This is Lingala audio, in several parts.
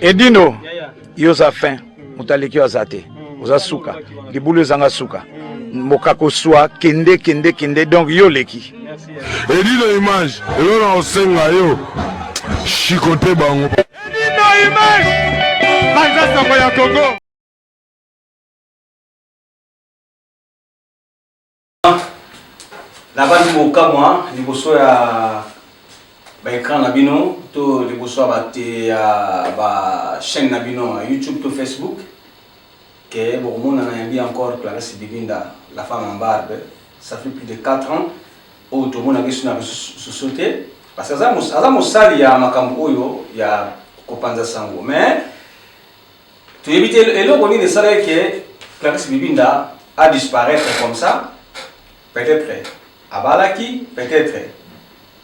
Edino, yoza fin, mutaleki azate, oza suka, libulu zanga suka. Mokako soa kende donc yo leki. Edino image, yo na osenga yo. Chikote bango. Edino image. Banza soko ya Congo. La base mokamwa liboso ya ba écran na bino to liboso ba chaîne na bino YouTube to Facebook que bon on a envie encore Clarisse Bibinda la femme en barbe ça fait plus de 4 ans au tout le monde a reçu na société parce que ça mosali ya makambo oyo ya kopanza sango mais tu éviter et le bonne de ça que Clarisse Bibinda a disparaître comme ça peut-être abalaki peut-être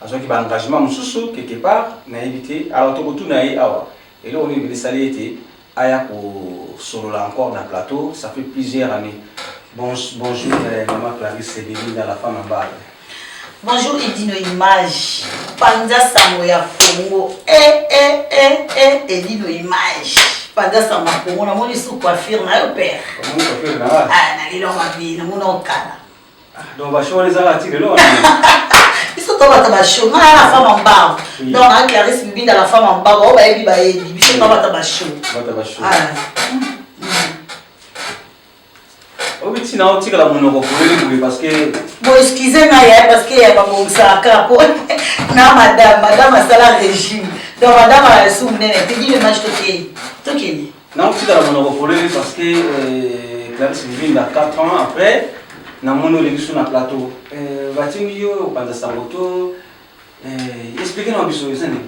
azaki ba engagement mususu quelque part na éviter alors to tout na awa et là on est salé été aya ko solo là encore dans plateau ça fait plusieurs années. Bonjour maman Clarisse Bibinda la femme en barbe. Bonjour Edino Image Panza Sango ya Congo Edino Image Panza Sango ya Congo na moni sou coiffure na yo père Comment coiffure na na lilo mabi na mona okala. Donc va show les arati là. Ils sont tombés à la show, la femme en barbe. Donc avec Clarisse Bibinda la femme en barbe, on va y aller, ils sont tombés à la show. Oh oui, sinon on tire la monoko parce que bon excusez-moi parce que y a pas bon ça capo. Na madame a sala régime. Donc madame a soumné, tu dis le match toqué. Non, on tire la monoko parce que Clarisse Bibinda 4 ans après na mono le biso na plateau batingi yo panza saboto expliquer na biso ezane.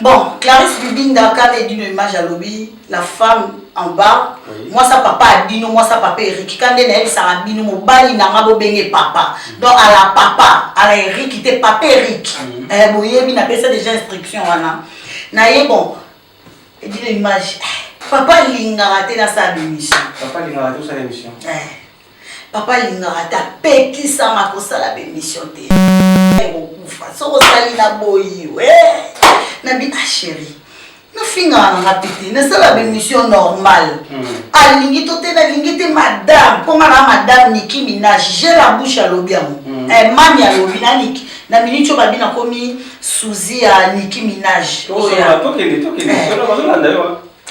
Bon, Clarisse Bibinda quand Edino Image à lobby la femme en bas moi ça papa Adino moi ça papa Eric quand elle ça Adino mo bali na ngabo benge papa donc à la papa à la Eric était papa Eric boyebi na pesa déjà instruction wana na ye bon Edino Image papa lingara te na sa émission. Papa lingara te sa émission. Papa lingara ta peki sa ma ko sala émission te. Okufa so sali na boyi na bi chérie. Na finga na rapide na sala émission normale. Alingi to te na lingi te madame, comment la madame Nicki Minaj, j'ai la bouche à l'obiamo. Mami à l'obi na Nicki. Na minute babi na komi Suzy à Nicki Minaj. To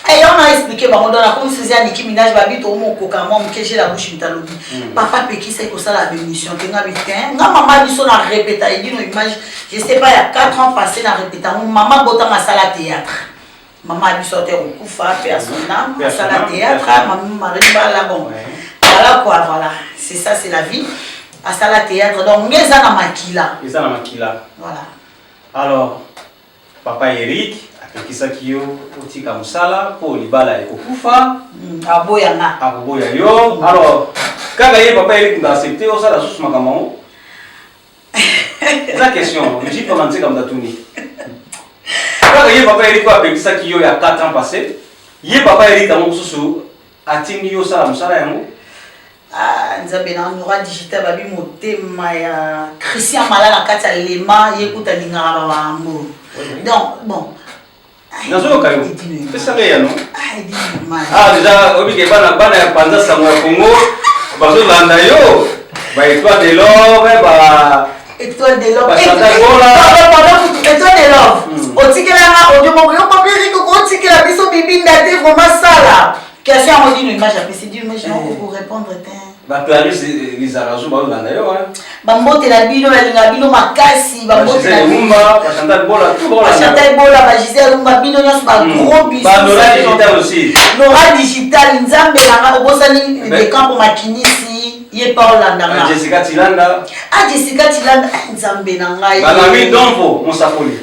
et on a expliqué bah on a comme Suzy à Nicki Minaj babi to mo koka mo j'ai la bouche mitalobi. Papa peki c'est que ça la émission que nga bitin. Nga maman biso na répéta Edino Image, je sais pas il y a 4 ans passé na répéta mon maman bota ma salle théâtre. Maman biso te okufa personnellement ma salle théâtre, maman mariba là bon. Voilà quoi voilà, c'est ça c'est la vie. À salle théâtre donc ngeza na makila. Ngeza na makila. Voilà. Alors papa Eric akisaki yo otika musala po libala ekokufa aboya na aboya yo alors kaka ye papa Eric nda accepter osala susu makambo la question je peux mentir comme datuni kaka ye papa Eric ko akisaki yo ya 4 ans passé ye papa Eric amu susu atingi yo sala musala yango nzambe na nora digital babi motema ya Christian Malala kati ya lema yekuta lingara bambo donc bon nazo kayo pesa ya no déjà obi ke bana ya panza sango ya Congo bazo landa yo ba étoile de l'or ba étoile de l'or étoile de l'or otikela na audio mo yo papiri ko otikela biso Bibinda te vraiment sala question à Edino Image après c'est Dieu mais je pour répondre ba Clarisse les arazo ba landa yo bambote la bino balinga bino makasi bambote la Lumba ba Chantal Bola tout ba Chantal Bola ba Gisèle Lumba bino nyos ba gros bisous ba Nora digital aussi Nora digital nzambe na obosani de campo makinisi ye Paola ndanga Jessica Tilanda nzambe na ngai ba Mami Dompo Mosafoli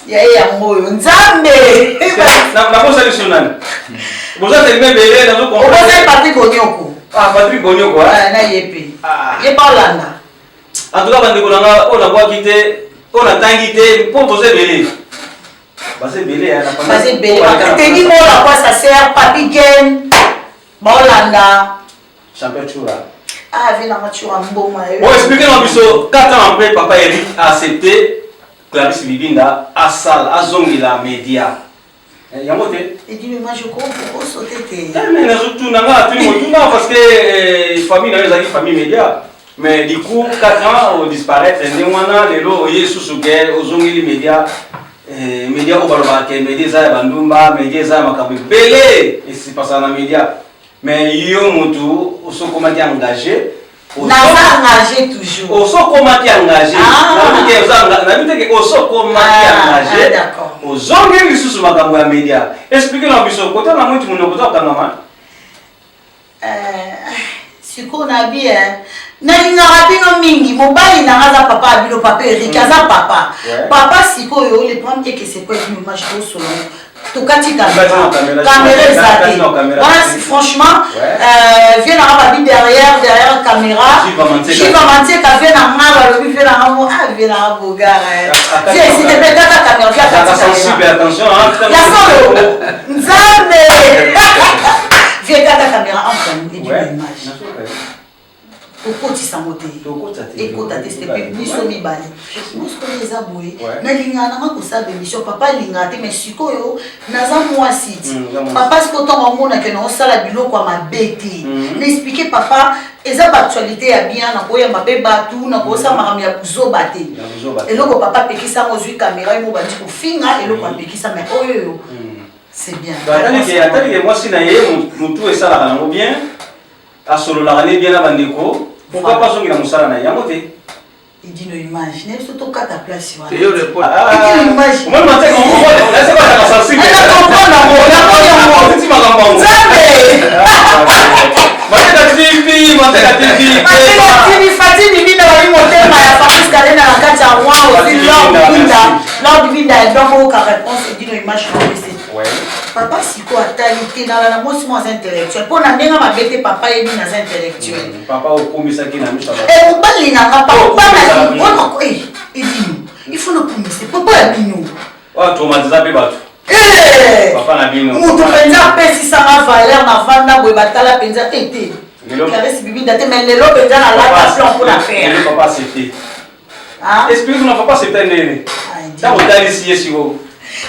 ya moyo nzambe na bosa lisonani bosa telme bele na zo ko bosa Patrick Onyoko Patrick Onyoko na yepe ye Paola en tout cas bande kolanga on a bois quitter on a tangi te pour poser belé base belé na pas base belé te dit moi la quoi ça sert Papi Gen Paola champion chura vina machura mboma on expliquer dans biso 4 ans après papa Eric a accepté Clarisse Bibinda asal azongi la média. Yamote. Et dis moi je comprends sauter tes. Mais tout nanga parce que famille dans les famille média. Mais du coup 4 ans on disparaître ndemwana lelo yesu ke ozongi les médias médias au balobake médias za bandumba médias za makambo belé et c'est pas ça dans média. Mais yo mutu oso comment engagé engagé toujours. Oso comment engagé. Na bité que oso comment engagé. D'accord. Ozongi lisusu makambo ya média. Expliquez na biso côté na mutu munoko za kangama. Siko na bien. Na ingara bino mingi mobali na ngaza papa abino papa Eric aza papa. Papa siko yo le prendre que c'est quoi une image au solo. Tokati caméra zate. Voilà, franchement, viens à la derrière la caméra. Je vais mentir qu'à viens à mal, le viens à moi, viens à Bogar. Viens, si tu fais ta caméra, viens à attention, viens à ta caméra en train de l'image. okotisa mote ekota te c'était biso mibale mosko eza boye nalinga nanga kosala émission papa linga te mais sikoyo naza mwasi ti papa siko ntongo omonake na osala biloko ya mabe te naexplike papa eza baactualité ya bien nakoyamba mpe batu nakosala makambo ya buzoba te eloko papa apekisa ngo ozwi kamera yo mobandi kofinga eloko apekisa mais oyoyo c'est bien atalike mwasi na ye mutu esalaka nango bien asololaka ne bien na bandeko. Pourquoi pas zongi na musala na yango te? Idi no image, ne biso tokata place wana. C'est le report. Idi no image. Moi mate ko ko laisse pas la sensible. Na comprendre ngo, na comprendre ngo. Ti makambo. Zambe. Mateka TV. Fatini mina wali motema ya Fabrice Kalena na kati ya wao aussi Lord Binda donc ka réponse Idi no image ko laisser. Ouais. Papa siko atalité na la mosi mo intellectuel. Pona ndenga mabete papa yebi na intellectuel. Papa okomisa ki na miso ba. Mobali na papa na bona ko Idi. Il faut le commisser. Papa ya bino. Wa traumatiser pe batu. Papa na bino. Mutu penza pesi sama valeur na vanda boy batala penza tete. Clarisse Bibinda te mais lelo penza na la plan pour la faire. Papa c'était. Ah. Explique nous papa c'était nene. Ça on t'a ici yesiko.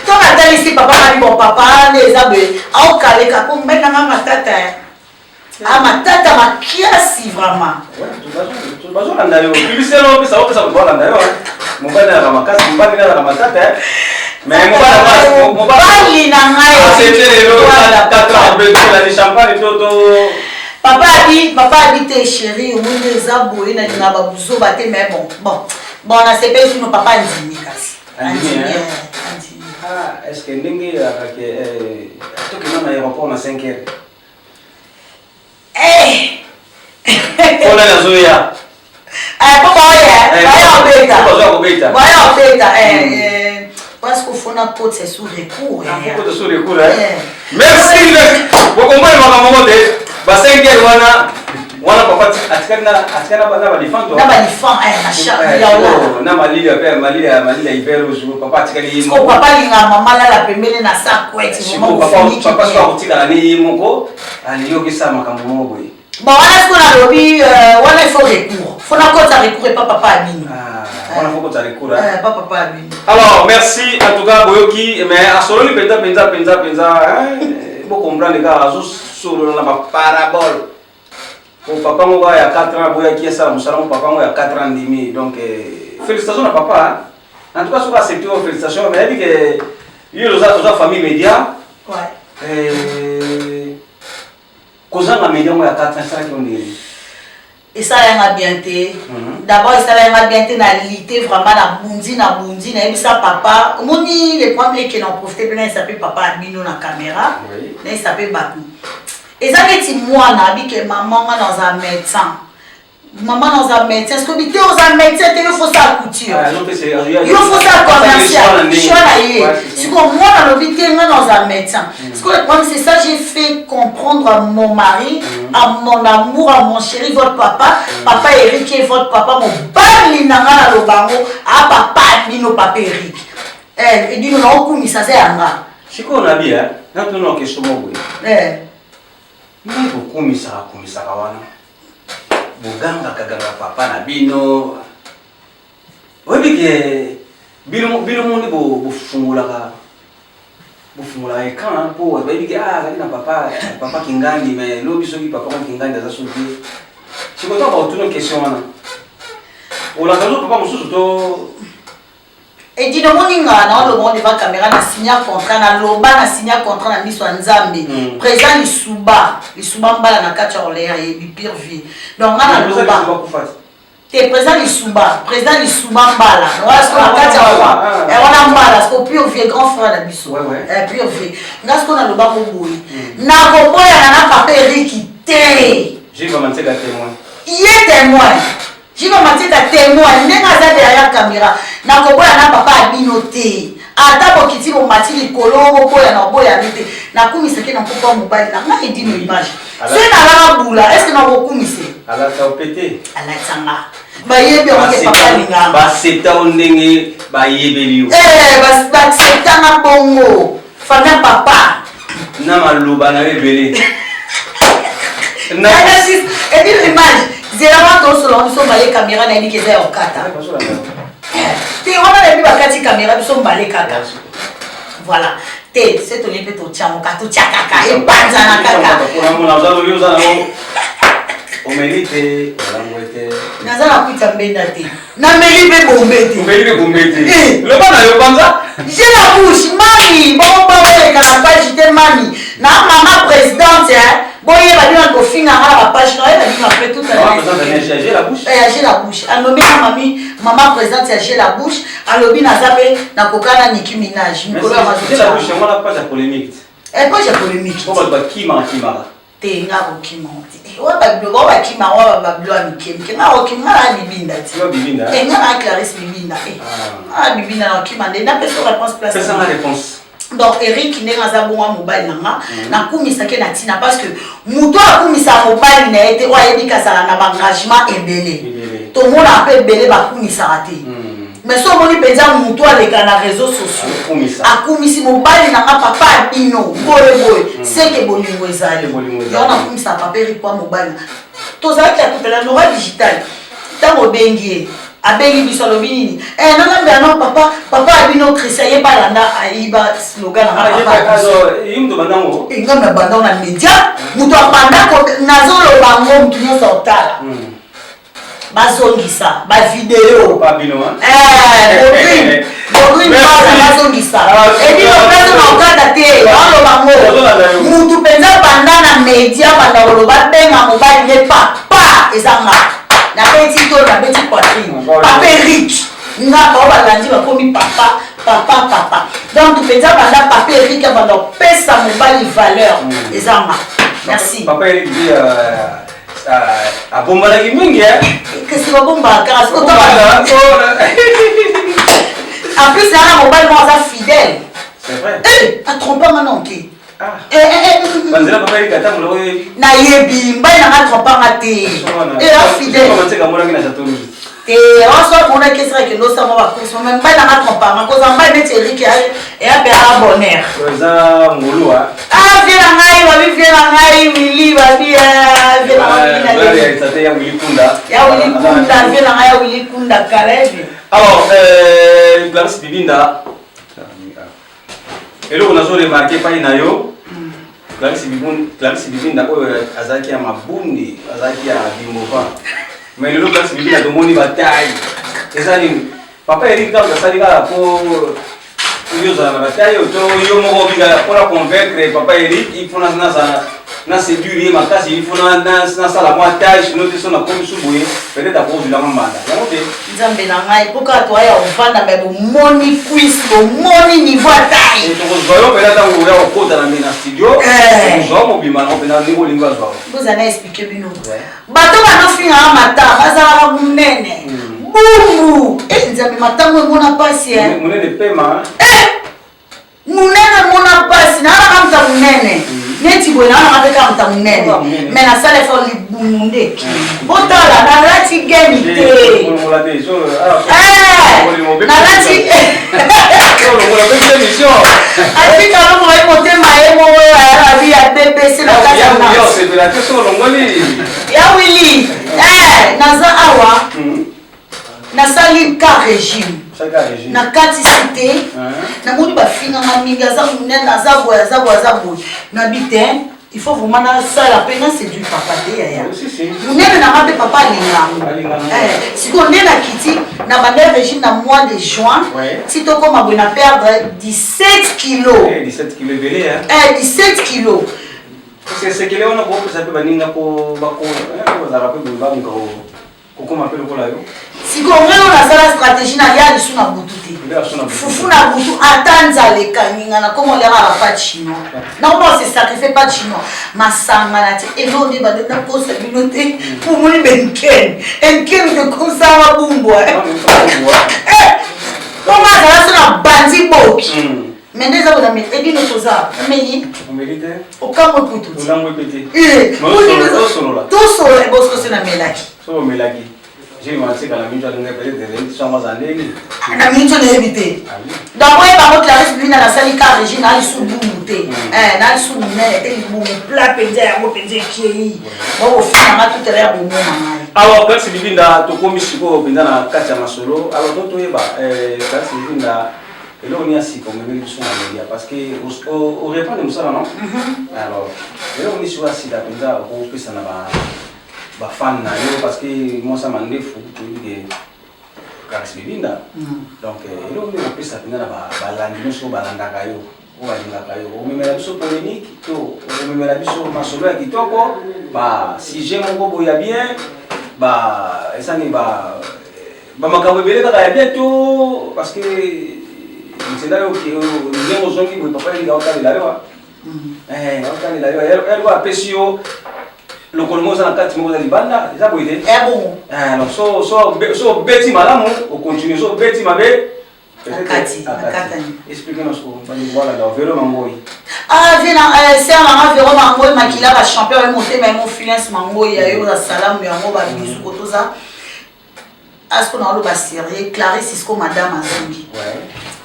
Ton attend ici papa m'a bon papa les abe au calé ka ko mbena mama tata. Ah ma tata ma kiasi vraiment. Tu vas jouer là-dedans. Publicité non puis ça va ça va là-dedans. Mon père na makasi mbani na matata. Mais mon papa bali na ngai. C'était le 4 ans de la champagne toto. Papa habite chérie au monde des abois na dinga babuzo baté mais bon on a ces pays nos papa ndimi kasi. Ndimi. Ah, est-ce que ndenge avec tout que dans l'aéroport na 5 heures. On a la zoya. Papa ya. Beta. Parce qu'il faut na pote c'est sous recours. Faut sous recours. Merci. Vous comprenez ma maman de ba 5 heures wana papa atikana ba défendre. Na ba défendre na chat ya ola. Na malili ya hiver jour papa atikali yimo. Ko papa linga mama la pemele na sa kwete mo papa so atikala ni yimo ko aliyo kisa makambo mo boy. Bon wana ce qu'on a lobby wana il faut recours. Faut na kota recours pas papa abino. Wana faut kota recours. Pas papa abino. Alors merci en tout cas boyoki mais asololi penza bo comprendre ka azo solo na parabole. Mon papa moi il y a 4 ans boya qui ça mon papa moi il y a 4 ans demi donc félicitations à papa hein? En tout cas sur accepter félicitations mais il dit que il y a famille média cause na média moi il y a 4 ans ça qui on dit et ça y a bien été d'abord ça y a bien été na lité vraiment na bundi na ebisa papa moni les premiers qui n'ont profité bien il s'appelle papa bino na caméra il s'appelle Bakou. Et ça veut dire moi, que maman dans un médecin. Maman dans un médecin. Est-ce que tu es dans un médecin, il faut ça à couture. Il faut ça à commercial. C'est comme moi dans l'hôpital, dans un médecin. Ce que le problème, c'est ça, j'ai fait comprendre à mon mari, à mon amour, à mon chéri, votre papa. Papa Eric est votre papa. Mon bali nanga na lobango. Ah papa, bino papa Eric. Et dit nous non, ça c'est un gars. C'est quoi on a dit, hein? Quand on a question, mais bokumisaka wana boganga kaganga papa na bino webike bino mundi bofungulaka écran po bayebi ke azali na papa Kingangi mais lobi soki papa Kingangi aza soki sikoto baotuna question wana olanda zo papa mosusu to et dis donc moninga na lo monde va caméra na signer contrat na loba na signer contrat na miso nzambe président lisuba mbala na kati ya olea et pire vie donc na loba te président lisuba mbala wala ce qu'on a kati ya wa et on a mbala ce qu'on pire vie grand frère na biso pire vie ngas ko na loba ko boyi na ko boya na papa Eric te j'ai commencé à témoin il est témoin. Je vais m'attirer témoin. N'est pas derrière la caméra. Na koboya na papa abinoté. Ata bokiti bo matili kolongo boya na boya nite. Na kumiseke na papa mobile na nga edi no image. C'est na la bula. Est-ce que na bokumise? Ala ta pété. Ala tsanga. Ba yebi o ke papa linga. Ba seta ondenge ba yebeli yo. Ba seta na bongo. Fana papa. Na maluba na rebele. Na edi image. Zéro to solo on so balé caméra na ndike za okata. Te on a vu bakati caméra so balé kaka. Voilà. Te c'est ton épée to chamo ka to chakaka e banza na kaka. Pour na zalo yo za no. O mérite la moitié. Na za na kuita mbenda te. Na melibe bombete. Melibe bombete. Le bana yo banza. J'ai la bouche mami, bon ba wele kana page te mami. Na maman présidente boye ba bien ko finga la page na elle dit après tout à j'ai la bouche. J'ai la bouche. A nommé maman présidente j'ai la bouche. A lobi na zabe na kokana Nicki Minaj. Nicolas Mazocha. J'ai la bouche, on a pas de polémique. Pas de polémique. On va kima. Te nga ko kima. Wa ba kima wa ba blo amike. Nga ko kima na bibinda ti. Yo bibinda. Nga na Clarisse bibinda. Bibinda na kima de na personne réponse place. Personne réponse. Donc Eric n'est pas un bon mobile na kumisa ke na tina parce que muto akumisa mobile na été wa yebika sala na engagement ebele to mona pe belé ba kumisa raté mais so moni penza muto aleka na réseaux sociaux akumisi mobile na papa bino boye c'est que bolingo ezali yo na kumisa papa Eric kwa mobile to za ki akupela no digital tango bengie abengi biso lobi nini nana non papa abino Christian ye balanda aiba slogan na papa yimto bandango ngamba bandango na media muto apanda ko nazolo bango mutu nyoso otala bazongisa ba video pa bino Godwin bazongisa ebi lo prezo na okada te alo bango mutu penza banda na media banda lo ba benga mobile ne papa ezanga na petit to na petit poitrine papa Eric nga ba balandi ba komi papa donc tu penza banda papa Eric banda pesa mobile valeur ezama merci papa Eric dit a bomba la mingi que c'est bomba car c'est en plus là mobile moi ça fidèle c'est vrai a trompé maintenant qui Banzela papa Eric atamlo na yebi mbai na trompanga te fidèle comment c'est kamona kina chatolo on soit pour que ça que nous sommes pas course même pas dans ma trompanga cause en bas de Eric et a bien bonheur ça ngolo viens ngai wili ba bien ça te ya wili kunda viens ngai wili kunda kalevi alors Clarisse Bibinda eloko nazo remarquer pa inayo Clarisse Bibinda oyo azaki ya mabundi azaki ya bimova mais lelo Clarisse Bibinda tomoni bataille ezali papa Eric kaka sali kala po yozala na bataille to yo moko bingala pour convaincre papa Eric il faut na séduire makasi il faut na sala moi tâche no te sona comme subuye peut-être à cause de la manda yangote nzambe na ngai poka to ya ovanda mais bo moni quiz bo moni niveau taille et donc voyons peut-être dans le au côté dans le studio nous mo bima on peut na niveau lingua zo vous allez expliquer bino bato bana finga mata bazala munene bumbu nzambe matango mona pasi munene pema munene mona pasi na ramta munene neti bona na mapeka mta munene mais na sala fo libunde botala na lati geni te na lati afika no mo mote maemo ya bi ya BBC na kata na ya wili naza awa na sali ka régime na kati cité namoni bafinganga mingi aza munene aza boye na bite il faut vraiment ça la peine c'est du papa te yaya munene na mabe papa alinga siko nde na kiti na bande régime na mois de juin si tokoma boye na perdre 17 kilos 17 kilos belé 17 kilos c'est que on a beaucoup ça peut baninga ko bako bazara ko banga kokoma pelo kola yo siko ngelo na sala stratégie na ya lisu na butu te fufu na butu atanza le kaninga na comme on les a pas chinois non c'est sacrifier pas chinois masanga na te et non ba na poste communauté pour moi benken enken de comme ça va bumbo comment ça na bandi boki mais déjà vous avez dit nos choses mais on mérite aucun mot pour tout on l'a répété tout solo et boss que c'est na melaki so melaki j'ai menti quand la minute on a parlé de l'élection moi en année na minute on a évité d'abord il va Clarisse Bibinda na salika Régine ali sous bumuté na sous né et il bumu plat pendé ya mo pendé qui bon au final na tout l'air bon maman alors Clarisse Bibinda to komi siko pendé na kati ya masolo alors to yeba Clarisse Bibinda et là on y a si comme même sur la média parce que au répond de ça non alors et là on est sur si la pendé au pesa na ba fan na yo parce que moi ça m'a ndefu que Clarisse Bibinda donc et là on est pesa pendé na ba landi so balanda kayo o balinga kayo o memela biso polémique to o memela biso masolo ya kitoko ba si j'ai mon gobo ya bien ba esa ni ba makambo ebele kaka ya bien to parce que c'est là que nous avons dit que papa il a entendu la loi entendu la loi elle va pesio le colmo ça en quatre mots de banda ça peut aider bon alors so beti malamu on continue so beti mabe expliquez-nous ce qu'on va voir là Véro Mangoy c'est un Véro Mangoy makila ba champion et monté mais mon finance Mangoy ya yo salam yango ba bisu koto ça est-ce qu'on a le bas sérieux Clarisse c'est comme madame Azambi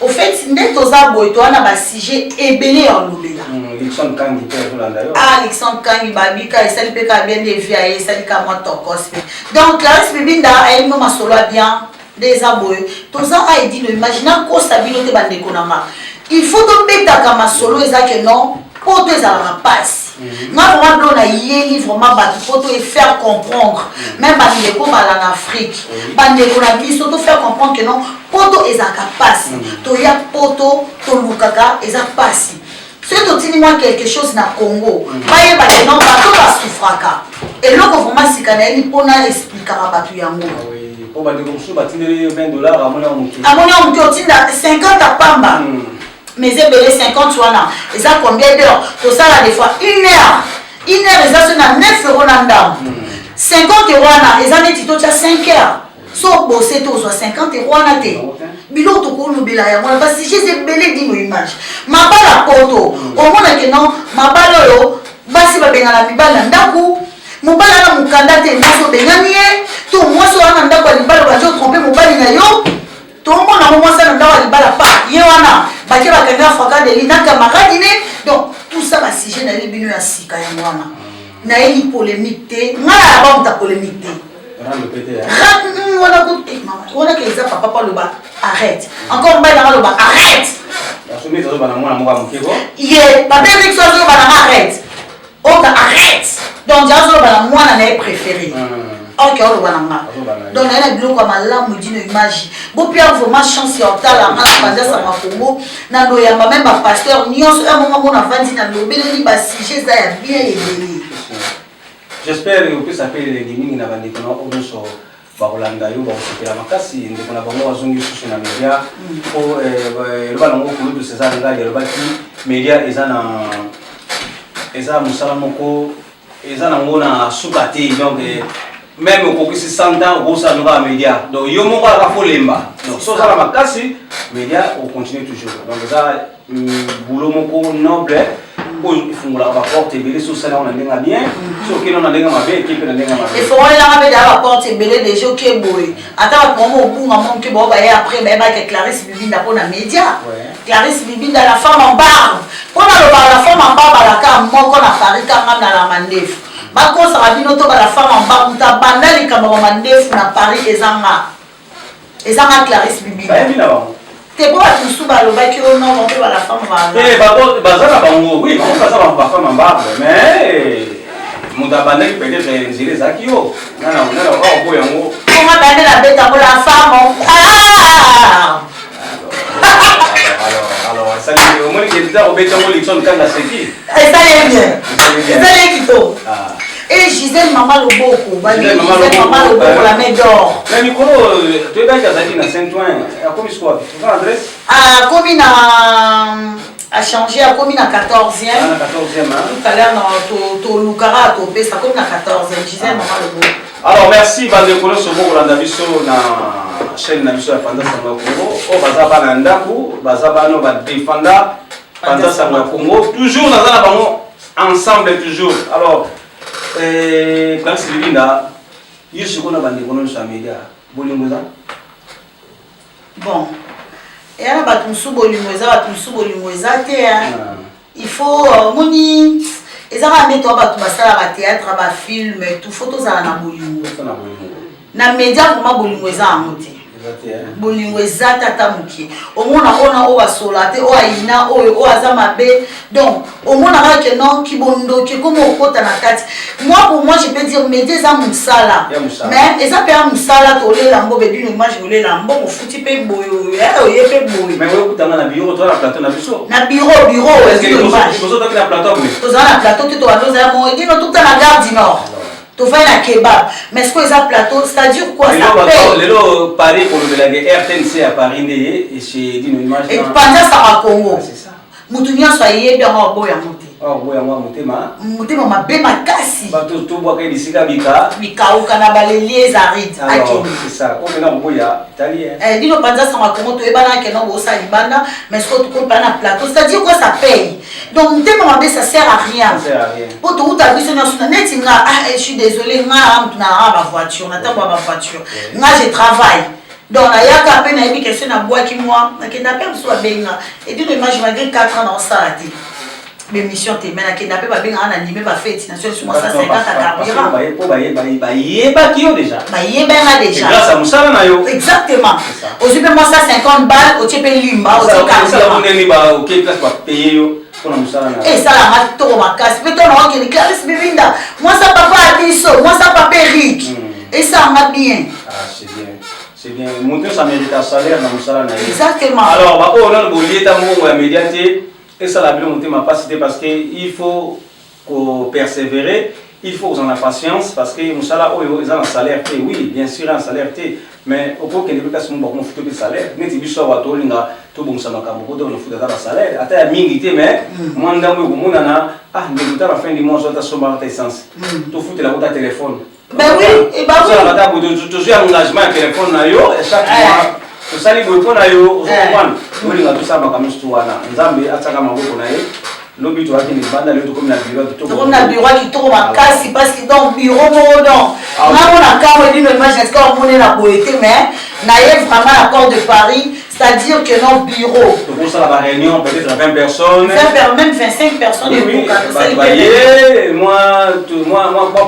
au fait n'est toza boy to na ba sujet ebelé en lobela Alexandre Kangi père Rolanda yo Alexandre Kangi babika et ça peut ka bien dévier ça dit ka moi tokos donc Clarisse Bibinda elle me masolo bien des aboy toza a dit no imaginer ko sabino te bande konanga il faut to beta ka masolo ezake non pour te za passe moi vraiment na yeli vraiment ba faut te faire comprendre même ba les ko ba en Afrique bande ko na biso to faire comprendre que non poto ezaka passe to ya poto to lukaka eza passe c'est to tini moi quelque chose na Congo baye ba non ba to ba souffraka et loko vraiment sikaneli pona expliquera ba tu yango pour ba de comme ça ba tini $20 amona muki otinda 50 à pamba mais c'est belé 50 wana et ça combien d'heures tout ça là des fois 1 heure et ça c'est na 9 € na ndam 50 € wana et ça net to 5 heures so bosser to 50 € wana te bilo to ko lobela ya moi parce que j'ai belé dino image mabala poto au mona que non mabala yo basi ba bengala mibala ndaku mobala na mukanda te naso bengani e to moi so wana ndako libala ba jo tromper mobali na yo to mona mo ça na ndako libala pa ye wana ba ke ba kanga faka de lina camarade ne donc tout ça ba sujet na libino ya sika ya mwana na eli polémique te ngala ba mta polémique te on a que les papa pas le bas arrête encore mal dans le bas arrête yeah papa avec ça arrête on arrête donc j'ai moi n'a préféré ok on va donc elle a bloqué comme là me dit une image bon puis vraiment chance sur ta la maladie ça m'a Congo na do ya même pasteur nyonso un moment on a vendu na lobele ni ba sujet ça ya bien élevé. J'espère que ça fait les gaming na bande kono onoso ba Rolanda yo ba sekela makasi ndeko na bango bazongi sur na media o ba na ngoko de César Ngadi le baki media eza musala moko eza na ngona sukati donc même au kokisi 100 ans au ça nous media donc yo moko la folemba donc so ça makasi media on continue toujours donc ça boulot moko noble pour fungula ba porte belé so ça on a bien so que on a mabe équipe na ndenge mabe il faut on la mabe da porte belé des gens qui boy ata pour mo bunga mon ke bo ba ya après ba que Clarisse Bibinda pour na média Clarisse Bibinda la femme en barbe pour la femme en barbe la ka moko na Paris ka na la mandefu ba ko sa bino to ba la femme en barbe ta bandali ka mo mandefu na Paris ezanga Et ça m'a Clarisse Bibi. T'es pas tout sous le bac qui non, on peut la femme va. Eh, oui, on passe à ma femme en barbe, mais mon tabanek peut-être les Zakio. Non, Comment donner la bête à la femme? Alors, ça dit, au moins, il y a des bêtes en l'élection de Kandaseki. Et ça y est bien. Et ça y est Kito. Et Gisèle Maman Loboko. Gisèle Maman Loboko, la main d'or. Mais Nico, tu es bien à Saint-Ouen. À combien de fois? Tu vois l'adresse? À combien a changé, à combien à 14e. À 14e, hein? Tout à l'heure, tu Lukara a topé, ça combien à 14e. Gisèle Maman Loboko. Alors, merci, Bandekolo Sobo, la Daviso, la chaîne Naviso, la Panda Samba Congo. Oh, Bazaba Nandaku, Bazaba no, Badefanda, Panda Samba Congo. Toujours, nous allons ensemble, toujours. Alors, quand c'est lui là, il se connaît Bandekolo sur la média. Bolingoza? Bon. Et alors, Batumsu Bolingoza, il faut, Mouni. Et ça va mettre au théâtre, à film, tout photos à la bolingo. Na média vraiment bolingo eza amoté. Bolingo eza tata muki. Au moins on a o asolate, o aina, o azamabe. Donc au moins on a que non qui bondo, qui comme au kota na kati. Moi pour moi je peux dire média eza musala. Mais eza pe musala tolé lambo bebi no image olé lambo mo futi pe boyo, ye pe boyo. Mais ouais kutanga na bureau toi la plateau na biso. Na bureau est-ce que image. Biso toi na plateau mais. Toi na plateau tu dois nous avoir mo dino tout na gare du Nord. Tu fais un kebab, mais est-ce que ça plateau, c'est-à-dire quoi ça paye? Le Paris pour le RTNC à Paris et chez Dino Image. Et pendant ça à Congo. C'est ça. Moutunia soyez bien en boya monté. Oh boya moi monté ma. Monté ma bé ma kasi. Ba tout bois que d'ici bika. Bika ou kanaba les arides. Alors c'est ça. On est dans boya italien. Dino pendant ça à Congo tu es bana que non bosa libanda, mais est-ce que tu comptes pas na plateau, c'est-à-dire quoi ça paye? Donc monté ma bé ça sert à rien. Ça sert à rien. Pour tout ta vie sur net nga je suis désolé nga na ma voiture, na ta ma voiture. Nga je travaille. Donc, il y a un peu de question à boire qui moi, qui n'a pas besoin de bien. Et du coup, malgré 4 ans dans ça, mes missions, tu m'as dit, n'a pas bien animé, ma fête, sur moi, ça 50 à 40 pas qui ont déjà. Déjà. Grâce à Moussa, exactement. Aussi, moi, ça 50 balles, au type limba, au type carburant. Et ça, la mato, ma casse. Mais toi, non, qui est Clarisse Bivinda. Moi, ça, papa Abisso, moi, ça, papa Eric. Et ça, on a bien. Ah, c'est bien. C'est bien. Monter sa mérite à salaire dans le salaire. Exactement. Alors, on a le lieu d'amour à médiaté. Et ça, la bien monter ma pas parce qu'il faut persévérer. Il faut en avoir patience parce que nous avons un salaire. Oui, bien sûr, un salaire. Mais au cours que les personnes ont fait le salaire, nous avons dit que tout le monde a un salaire. Après, il y a mais moi, je suis à la fin du mois, je suis à essence. Tout fout la route à téléphone. Ben oui, et bah oui. Tu as un engagement à téléphone, et chaque mois, tu as un téléphone, tu as tout ça, lobi to akini banda leo tuko na bureau to tuko na bureau qui to ma kasi parce que dans bureau mo don na mona ka mo dino image est-ce qu'on mona na boété mais na yé vraiment l'accord de Paris, c'est-à-dire que nos bureaux to pour ça la réunion peut-être 20 personnes même 25 personnes oui, moi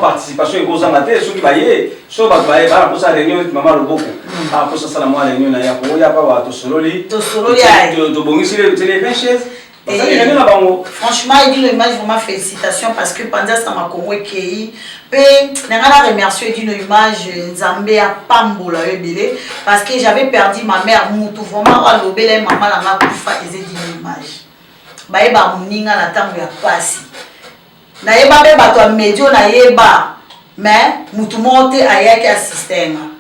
participation et cause en tête ceux qui bailler so ba bailler ba pour ça réunion maman le beaucoup ah pour ça la moi réunion na ya ko ya pas to sololi to bongisi les 20 chaises. Et franchement, il dit l'image vraiment félicitations parce que pendant ça m'a connu qui n'a remercié d'une image Zambé à Pambola parce que j'avais perdu ma mère Moutou vraiment à l'obélé maman la m'a kufa et d'une image. Baeba muninga na tango ya pasi. Na yeba be bato medio na yeba mais Moutou monte ayaki assistant.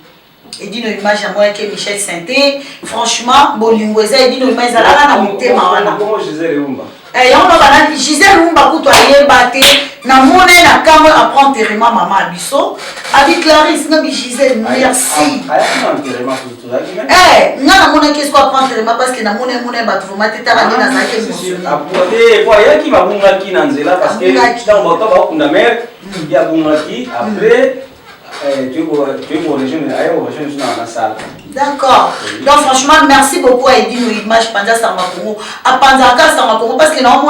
Et dit une image à moi que Michel Sainté, franchement, Bolingweza, il dit une image à la montée mawana. Comment Gisèle Rumba? Et on a Gisèle Rumba pour toi, il batté, na monnaie na cam apprendre terrema maman Abisso, avec Clarisse, na Gisèle, merci. Eh, na monnaie qu'est-ce qu'on apprend terrema parce que na monnaie battu, vous m'avez tard à dire dans sa émotionnelle. Après, voyez qui m'a bunga qui nanzela parce que dans votre bas on a mer, il y a bunga qui après. Tu es pour la salle. D'accord. Donc franchement, merci beaucoup à Edine Image pendant ça m'a connu. À Panzaka ça m'a connu parce que non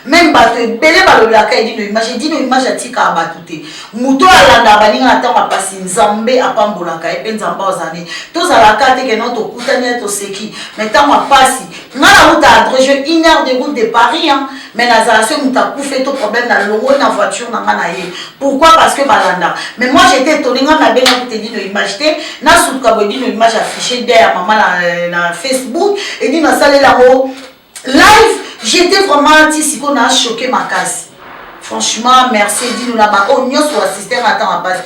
même bato ebele balobelaka edino image atika bato te moto alanda baninga na ntango apasi nzambe apambolaka ye mpe nzambe ozali tozalaka te keno tokutani toseki mais ntango apasi nga na route adrege 1 heure de route de Paris mais nazala so moto akufe to problème na longo na voiture na nga na ye pourquoi parce que balanda mais moi j'étais étonné nga nabenga kute edino image te nasutuka bo edino image affiché derrière maman na Facebook edino asalela ngo live. J'étais vraiment tisiko na choqué ma casse. Franchement, merci Dino là-bas. Oh, nous sommes assistés à temps à base.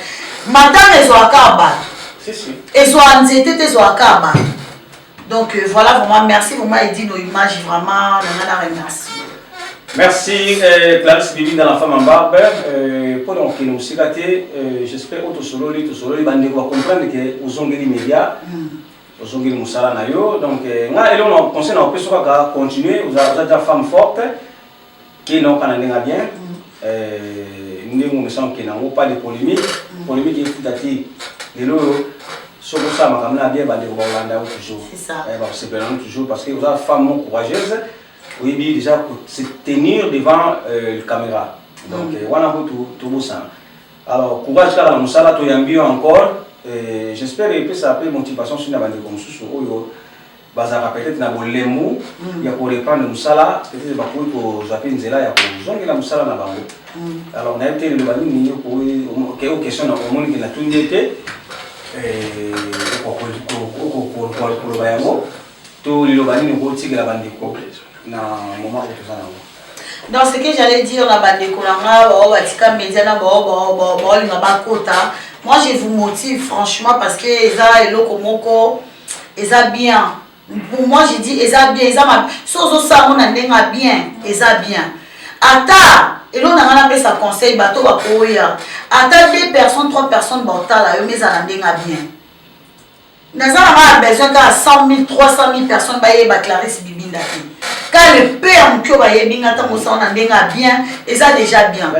Madame les Oakaba. C'est sûr. Et so anzete les Oakaba. Donc voilà, vraiment merci vraiment Dino image vraiment on a remercie. Merci Clarisse Bibi dans la femme en barbe. Pour donc nous sigater, j'espère que tout solo les bandits vont comprendre que vous ont les médias. Aujourd'hui, nous sommes là. Donc, on conseille à continuer. Vous avez des femmes fortes qui n'ont pas bien. Nous ne sommes pas de polémique. Polémique est tout à fait. Sur ça, je vais bien toujours. C'est ça. C'est toujours parce que vous avez des femmes courageuses. Oui, déjà, se tenir devant la caméra. Donc, on a tout ça. Alors, courage là, nous sommes là, encore. J'espère que ça peut motivation sur la bande comme ça. Bazara peut-être na bolemu ya ko reprendre musala peut-être ba ko zapper nzela ya ko zonge la musala na bango. Alors na été le bani ni ko question na omoni ki na tundete ko ba yango to le bani ni ko tigela bande ko na moment où tout ça na. Dans ce que j'allais dire la bande ko nga ba batika media na ba linga ba kota. Moi, je vous motive franchement parce que Eza et Lokomoko, Eza bien. Pour moi, je dis Eza bien, Eza mal. Sozo ça, on a bien, Eza bien. Ata, et l'on a appelé ça conseil, bateau, bakoya. Ata 2 personnes, 3 personnes, bantala, mais ça n'a bien. Nous avons besoin de 100 000, 300 000 personnes, bah, Clarisse Bibinda. Quand le père qui va y bien, et ça déjà bien.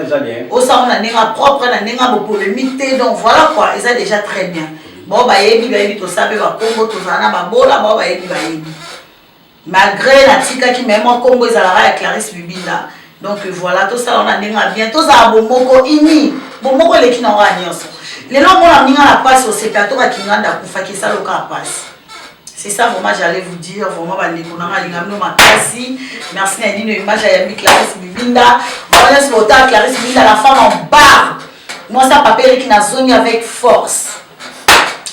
Au ça on a propre, on a polémique, donc voilà quoi, et ça déjà très bien. Bon bah yebi to sabe ba Congo to zana ba bola ba yebi. Malgré la tika qui même en Congo ils allaient Clarisse Bibinda. Donc voilà, tout ça on a bien, tout ça bomoko ini, bomoko les qui n'ont rien. Les gens on a mis la passe au sépato qui nganda kufa ki ça le cas passe. C'est ça vraiment j'allais vous dire vraiment merci Nadine image à Clarisse Bibinda voilà ce votant Clarisse Bibinda la femme en barre moi ça papier qui n'a zone avec force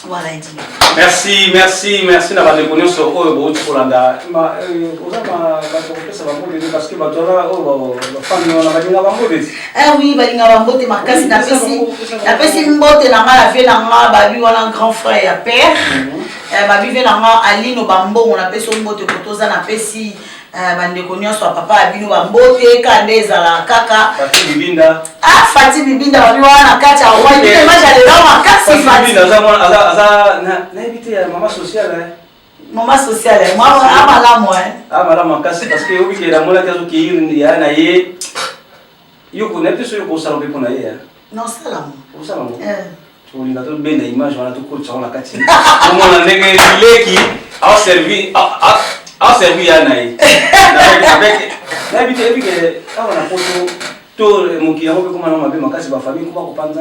voilà merci na ba déconner sur au pour la parce que femme on a balinga bambote oui balinga bambote makasi na pesi mbote na nga la vie na nga babi wana grand frère ya père babi vie na nga Alino bambo on appelle son mbote kotoza na pesi bandeko nyonso papa abino bambote kande ezala kaka Fati Bibinda Fati Bibinda babi wana kati a wani image ale la makasi Fati Bibinda za na invité ya maman sociale maman sociale moi amala moi amala makasi parce que obi ke la mola kazo ki yiri ya na ye yo ko nepe so yo ko sala be ko na ye non salamu ko salamu to linga to benda image wana to ko tsona kati mo na ndenge leki a servi ya na ye avec na bité ebike awana poto to moki yango be ko mana mabe makasi ba famille ko ba ko panza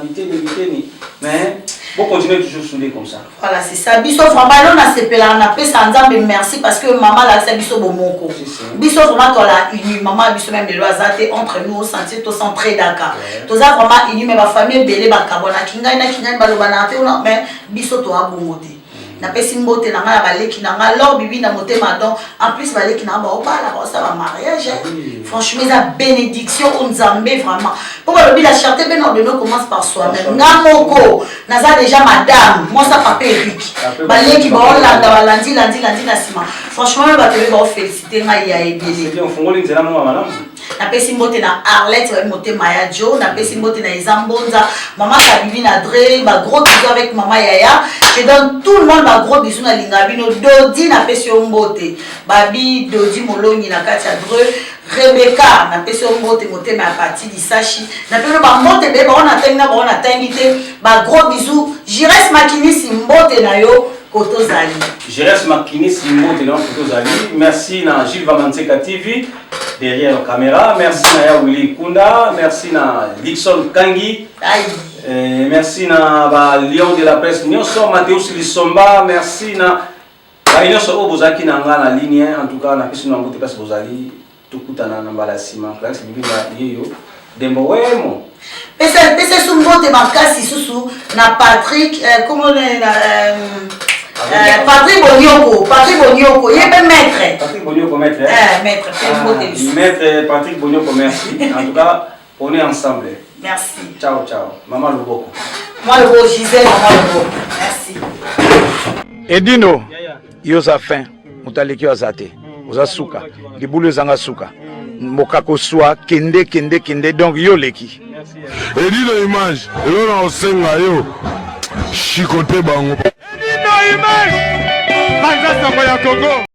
biteni mais bon continuer toujours soudé comme ça. Voilà, c'est ça. Biso vraiment on a sepelé on a fait ça nzambe merci parce que maman là c'est biso bomoko. Biso vraiment toi là uni maman biso même de loisate entre nous au sentier to sans très d'accord. To ça vraiment uni mais ma famille belé ba kabona kinga ba lobana te on mais biso to abongote. Na pesi mbote na nga baleki na nga lor bibi na motema donc en plus baleki na ba obala ba ça va mariage. Franchement la bénédiction on nzambe vraiment. Pour le la charité ben ordonnée commence par soi-même. Ngamoko naza déjà madame moi ça papa Eric. Baleki ba olanda lundi na sima. Franchement ba te ba féliciter nga ya ebele. C'est on fongoli nzela mo madame. Na pesi mbote na Arlette wa motema ya Jo na pesi mbote na Ezambonza maman Kabibi na Dre ba gros bisous avec maman Yaya je donne tout le monde ba gros bisous na Lingabino Dodi na pesi mbote babi Dodi Molongi na kati ya Dre Rebecca na pesi mbote motema ya parti Disachi na pesi ba mbote be ba on a tangi te ba gros bisous Jires Makinisi mbote na yo Poto Zali. Jerez Makini Simon Téléon Poto Zali. Merci na Gilles Vamanseka TV derrière la caméra. Merci na ya Willy Kunda. Merci na Dixon Kangi. Merci na ba Lion de la Presse Nyonso Mateus Lisomba. Merci na Baïnoso Obozaki na nga na ligne. En tout cas na pesi na ngote pesi Bozali. Tukutana na mbala sima. Classe bibinga yeyo. Dembo wemo. Pese sumbote makasi susu na Patrick comment Patrick Bonyoko, il est maître. Patrick Bonyoko, maître. Maître, maître Patrick Bonyoko, merci. En tout cas, on est ensemble. Merci. Ciao, ciao. Maman Loboko. Moi le beau Gisèle, maman Loboko. Merci. Edino, yoza fin, mutaleki wazate. Oza suka, libulu zanga suka. Mokako soa, kende, donc yo leki. Edino image, elo na osenga yo. Chikote bango. Edino image. Banza Songo ya Congo.